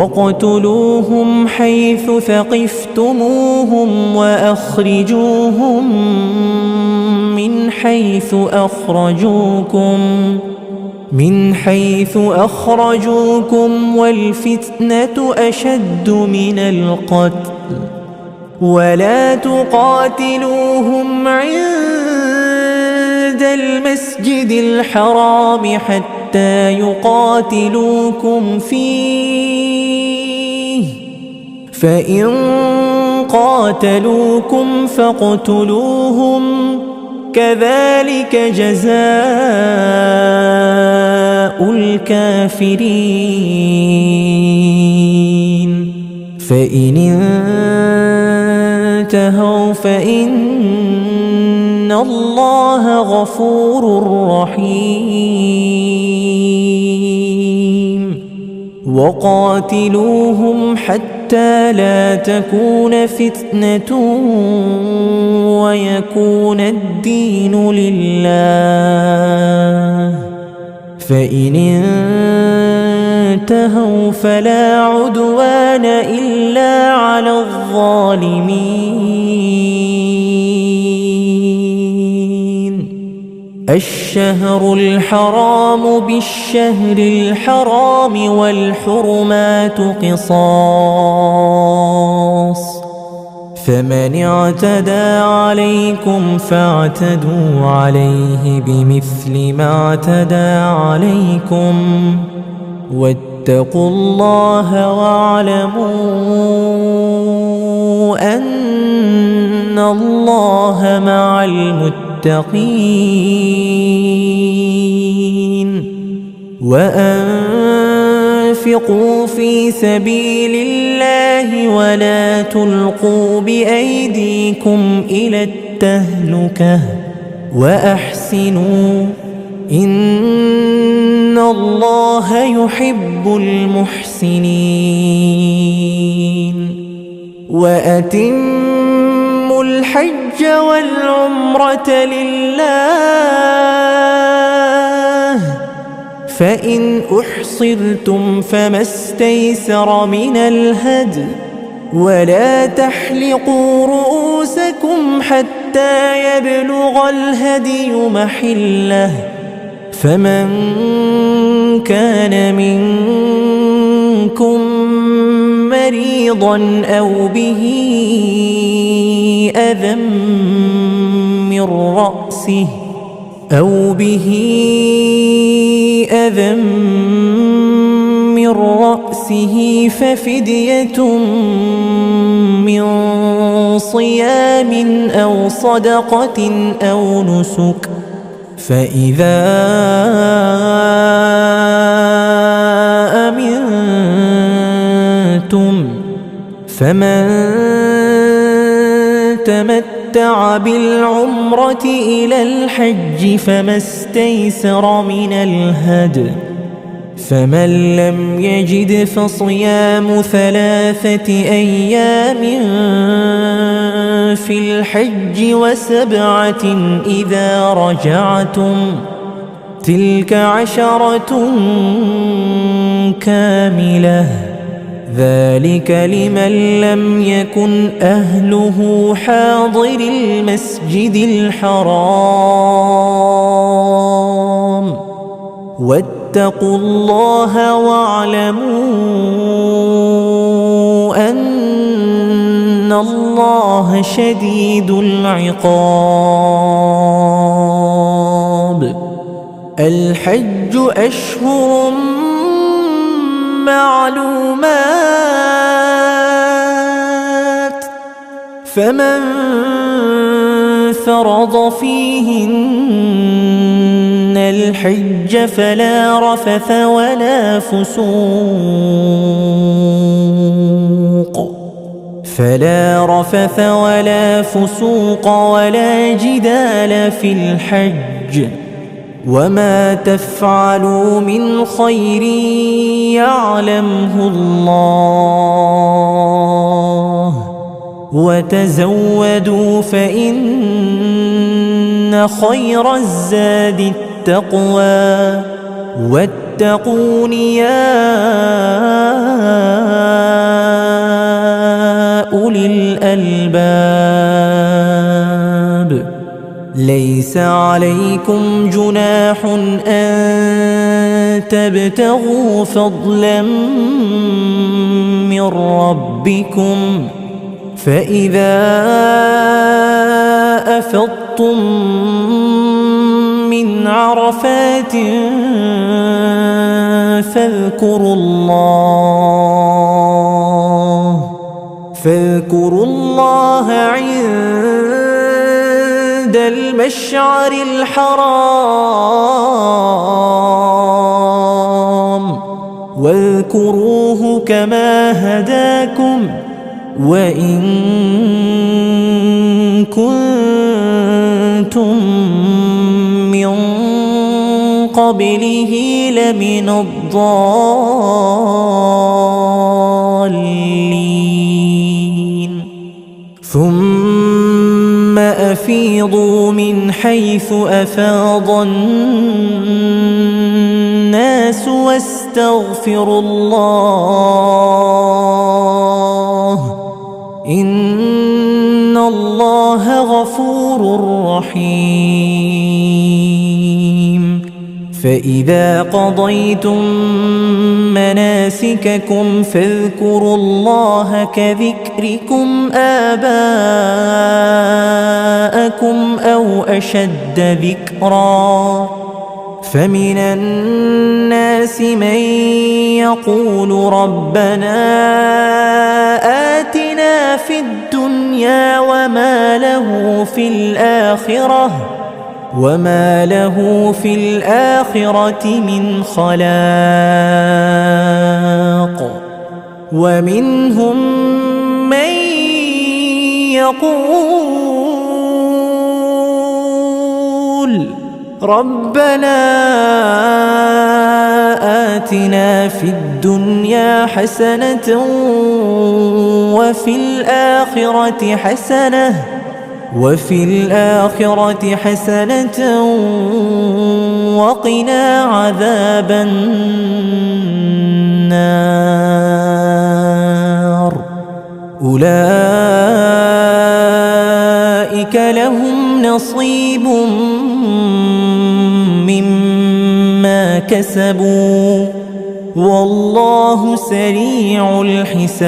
وَاقْتُلُوهُمْ حَيْثُ ثَقِفْتُمُوهُمْ وَأَخْرِجُوهُمْ مِنْ حَيْثُ أَخْرَجُوكُمْ وَالْفِتْنَةُ أَشَدُّ مِنَ الْقَتْلِ وَلَا تُقَاتِلُوهُمْ عِندَ الْمَسْجِدِ الْحَرَامِ حَتَّى يُقَاتِلُوكُمْ فِيهِ فَإِنْ قَاتَلُوكُمْ فَاقْتُلُوهُمْ كَذَلِكَ جَزَاءُ الْكَافِرِينَ فَإِنِ انتهوا فَإِنَّ اللَّهَ غَفُورٌ رَحِيمٌ وَقَاتِلُوهُمْ حَتَّى لَا تَكُونَ فِتْنَةٌ وَيَكُونَ الدِّينُ لِلَّهِ فَإِنِ انتهوا فَلَا عُدْوَانَ إِلَّا عَلَى الظَّالِمِينَ الشهر الحرام بالشهر الحرام والحرمات قصاص فمن اعتدى عليكم فاعتدوا عليه بمثل ما اعتدى عليكم واتقوا الله واعلموا أن الله مع المتقين وأنفقوا في سبيل الله ولا تلقوا بأيديكم إلى التهلكة وأحسنوا إن الله يحب المحسنين وأتموا الحج والعمرة لله فإن أحصرتم فما استيسر من الهدي ولا تحلقوا رؤوسكم حتى يبلغ الهدي محله فمن كان منكم مريضا أو به أذى من رأسه ففدية من صيام أو صدقة أو نسك فإذا أمنتم فمن تمتع بالعمرة إلى الحج فما استيسر من الهدي فمن لم يجد فصيام 3 أيام في الحج و7 إذا رجعتم تلك 10 كاملة ذلك لمن لم يكن أهله حاضر المسجد الحرام واتقوا الله واعلموا أن الله شديد العقاب الحج أشهر معلومات فمن فرض فيهن الحج فلا رفث ولا فسوق ولا جدال في الحج وما تفعلوا من خير يعلمه الله وتزودوا فإن خير الزاد التقوى واتقون يا أولي الألباب ليس عليكم جناح أن تبتغوا فضلا من ربكم فإذا أفضتم من عرفات فاذكروا الله عند المشعر الحرام واذكروه كما هداكم وإن كنتم من قبله لمن الضالين ثم أفيضوا من حيث أفاض الناس واستغفروا الله إن الله غفور رحيم فإذا قضيتم مناسككم فاذكروا الله كذكركم آباءكم أو أشد ذكرا فمن الناس من يقول ربنا آتنا في الدنيا وما له في الآخرة من خلاق ومنهم من يقول ربنا آتنا في الدنيا حسنة وفي الآخرة حسنة وقنا عذاب النار أولئك لهم نصيب مما كسبوا والله سريع الحساب